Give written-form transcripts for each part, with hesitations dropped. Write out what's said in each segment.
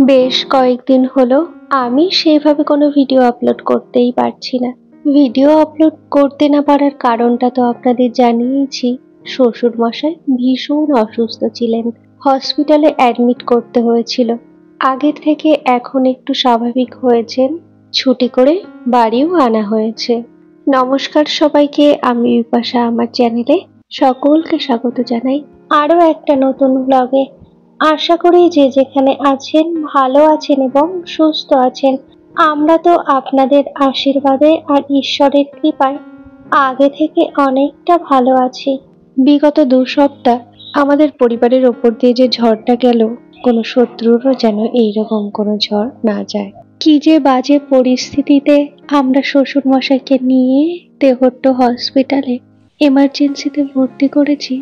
বেশ কয়েকদিন হলো আমি সেভাবে কোনো ভিডিও আপলোড করতেই পারছি না। ভিডিও আপলোড করতে না পারার কারণটা তো আপনাদের জানিয়েছি। শ্বশুর মশাই ভীষণ অসুস্থ ছিলেন, হসপিটালে অ্যাডমিট করতে হয়েছিল। আগের থেকে এখন একটু স্বাভাবিক হয়েছেন, ছুটি করে বাড়িও আনা হয়েছে। নমস্কার সবাইকে, আমি বিপাশা আমার চ্যানেলে সকলকে স্বাগত জানাই আরও একটা নতুন ব্লগে। আশা করি যে যেখানে আছেন ভালো আছেন এবং সুস্থ আছেন। আমরা তো আপনাদের আশীর্বাদে আর ঈশ্বরের কৃপায় আগে থেকে অনেকটা ভালো আছি। বিগত 2 সপ্তাহ আমাদের পরিবারের ওপর দিয়ে যে ঝড়টা গেল, কোনো শত্রুরও যেন এইরকম কোনো ঝড় না যায়। কি যে বাজে পরিস্থিতিতে আমরা শ্বশুর মশাইকে নিয়ে তেহট্ট হসপিটালে এমার্জেন্সিতে ভর্তি করেছি,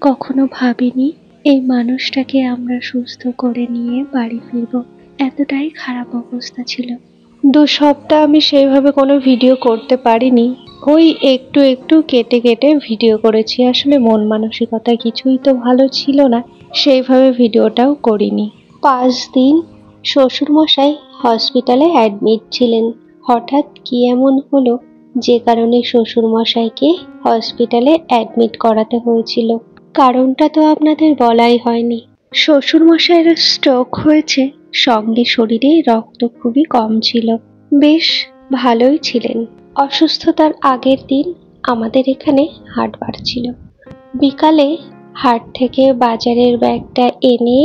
কখনো ভাবিনি এই মানুষটাকে আমরা সুস্থ করে নিয়ে বাড়ি ফিরব। এতটাই খারাপ অবস্থা ছিল। 2 সপ্তাহ আমি সেইভাবে কোনো ভিডিও করতে পারিনি, ওই একটু একটু কেটে কেটে ভিডিও করেছি। আসলে মন মানসিকতা কিছুই তো ভালো ছিল না, সেইভাবে ভিডিওটাও করিনি। 5 দিন শ্বশুরমশাই হসপিটালে অ্যাডমিট ছিলেন। হঠাৎ কি এমন হলো যে কারণে শ্বশুরমশাইকে হসপিটালে অ্যাডমিট করাতে হয়েছিল, কারণটা তো আপনাদের বলাই হয়নি। শ্বশুরমশাইয়ের স্ট্রোক হয়েছে, সঙ্গে শরীরে রক্ত খুবই কম ছিল। বেশ ভালোই ছিলেন। অসুস্থতার আগের দিন আমাদের এখানে হাটবার ছিল। বিকালে হাট থেকে বাজারের ব্যাগটা এনে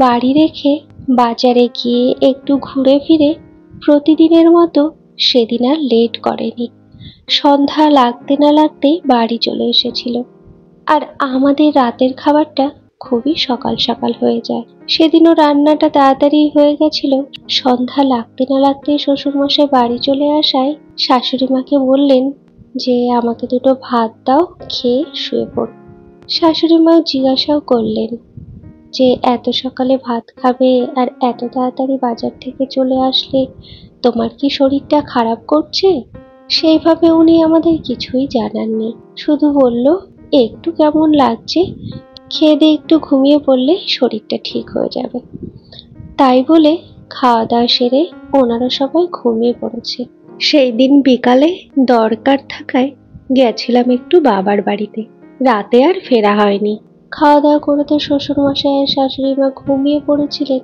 বাড়ি রেখে বাজারে গিয়ে একটু ঘুরে ফিরে প্রতিদিনের মতো সেদিন আর লেট করেনি। সন্ধ্যা লাগতে না লাগতেই বাড়ি চলে এসেছিল। আর আমাদের রাতের খাবারটা খুবই সকাল সকাল হয়ে যায়। সেদিনও রান্নাটা তাড়াতাড়ি হয়ে গেছিল। সন্ধ্যা লাগতে না লাগতেই শ্বশুরমশাই বাড়ি চলে আসায় শাশুড়ি মাকে বললেন যে আমাকে 2টো ভাত দাও, খেয়ে শুয়ে পড়। শাশুড়ি মা জিজ্ঞাসাও করলেন যে এত সকালে ভাত খাবে আর এত তাড়াতাড়ি বাজার থেকে চলে আসলে তোমার কি শরীরটা খারাপ করছে? সেইভাবে উনি আমাদের কিছুই জানাননি, শুধু বলল একটু কেমন লাগছে, খেয়ে দিয়ে একটু ঘুমিয়ে পড়লে শরীরটা ঠিক হয়ে যাবে। তাই বলে খাওয়া দাওয়া সেরে ওনারা সবাই ঘুমিয়ে পড়েছে। সেই দিন বিকালে দরকার থাকায় গেছিলাম একটু বাবার বাড়িতে, রাতে আর ফেরা হয়নি। খাওয়া দাওয়া করে তো শ্বশুরমশাই আর শাশুড়ি মা ঘুমিয়ে পড়েছিলেন।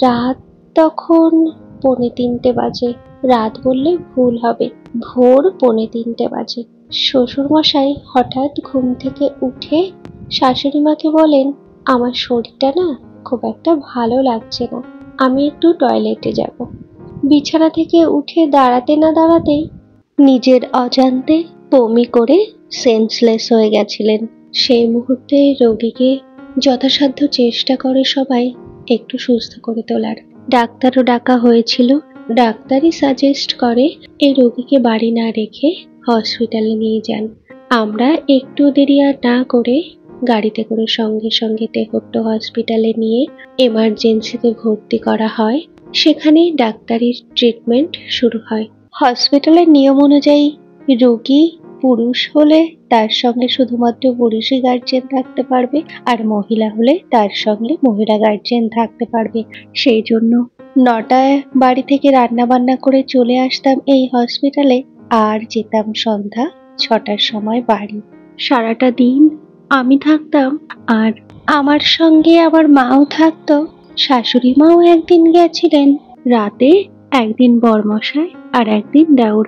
রাত তখন 2:45 বাজে। রাত বললে ভুল হবে, ভোর 2:45 বাজে। শ্বশুরমশাই হঠাৎ ঘুম থেকে উঠে শাশুড়ি মাকে বলেন, আমার শরীরটা না খুব একটা ভালো লাগছে না, আমি একটু টয়লেটে যাব। বিছানা থেকে উঠে দাঁড়াতে না দাঁড়াতেই নিজের অজান্তে বমি করে সেন্সলেস হয়ে গেছিলেন। সেই মুহূর্তে রোগীকে যথাসাধ্য চেষ্টা করে সবাই একটু সুস্থ করে তোলার। ডাক্তারও ডাকা হয়েছিল। ডাক্তারই সাজেস্ট করে এই রোগীকে বাড়ি না রেখে হসপিটালে নিয়ে যান। আমরা একটু দেরি আর না করে গাড়িতে করে সঙ্গে সঙ্গে তেহট্ট হসপিটালে নিয়ে এমার্জেন্সিতে ভর্তি করা হয়। সেখানেই ডাক্তারির ট্রিটমেন্ট শুরু হয়। হসপিটালের নিয়ম অনুযায়ী রোগী পুরুষ হলে তার সঙ্গে শুধুমাত্র পুরুষই গার্জিয়ান থাকতে পারবে, আর মহিলা হলে তার সঙ্গে মহিলা গার্জিয়ান থাকতে পারবে। সেই জন্য 9টায় বাড়ি থেকে রান্না বান্না করে চলে আসতাম এই হসপিটালে, আর যেতাম সন্ধ্যা 6টার সময় বাড়ি। সারাটা দিন আমি থাকতাম, আর আমার সঙ্গে আমার মাও থাকতো। শাশুড়ি মাও একদিন গেছিলেন রাতে, একদিন বরমশাই আর একদিন দেওর।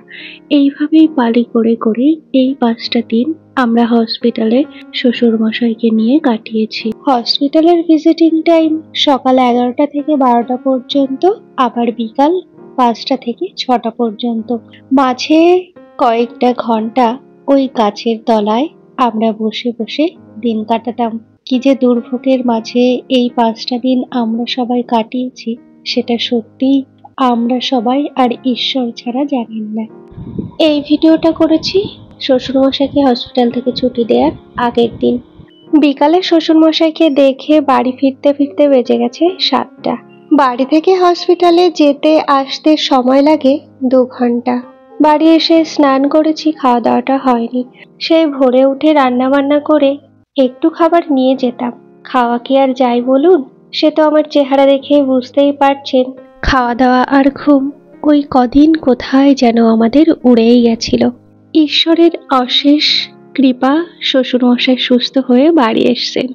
এইভাবেই পালি করে করে এই 5টা দিন আমরা হসপিটালে শ্বশুর মশাইকে নিয়ে কাটিয়েছি। হসপিটালের ভিজিটিং টাইম সকাল 11টা থেকে 12টা পর্যন্ত, আবার বিকাল 5টা থেকে 6টা পর্যন্ত। মাঝে কয়েকটা ঘন্টা ওই গাছের তলায় আমরা বসে বসে দিন কাটাতাম। কি যে দুর্ভোগের মাঝে এই 5টা দিন আমরা সবাই কাটিয়েছি, সেটা সত্যিই আমরা সবাই আর ঈশ্বর ছাড়া জানেন না। এই ভিডিওটা করেছি শ্বশুরমশাইকে হসপিটাল থেকে ছুটি দেওয়ার আগের দিন। বিকালে শ্বশুরমশাইকে দেখে বাড়ি ফিরতে ফিরতে বেজে গেছে 7টা। বাড়ি থেকে হসপিটালে যেতে আসতে সময় লাগে 2 ঘন্টা। বাড়ি এসে স্নান করেছি, খাওয়া দাওয়াটা হয়নি। সেই ভোরে উঠে রান্না বান্না করে একটু খাবার নিয়ে যেতাম। খাওয়া কি আর যাই বলুন, সে তো আমার চেহারা দেখে বুঝতেই পারছেন। খাওয়া দাওয়া আর ঘুম ওই কদিন কোথায় যেন আমাদের উড়েই গেছিল। ঈশ্বরের অশেষ কৃপা শ্বশুরমশাই সুস্থ হয়ে বাড়ি এসছেন।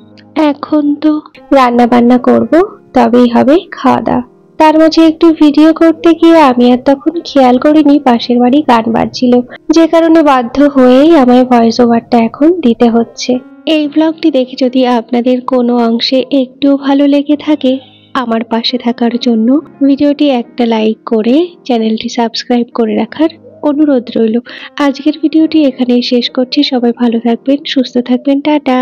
এখন তো রান্না বান্না করব, তবেই হবে খাওয়া দাওয়া। তার মাঝে একটু ভিডিও করতে গিয়ে আমি আর তখন খেয়াল করিনি পাশের বাড়ি গান বাজছিল, যে কারণে বাধ্য হয়েই আমায় ভয়েস ওভারটা এখন দিতে হচ্ছে। এই ব্লগটি দেখে যদি আপনাদের কোনো অংশে একটু ভালো লেগে থাকে, আমার পাশে থাকার জন্য ভিডিওটি একটা লাইক করে চ্যানেলটি সাবস্ক্রাইব করে রাখার অনুরোধ রইল। আজকের ভিডিওটি এখানেই শেষ করছি। সবাই ভালো থাকবেন, সুস্থ থাকবেন, টাটা।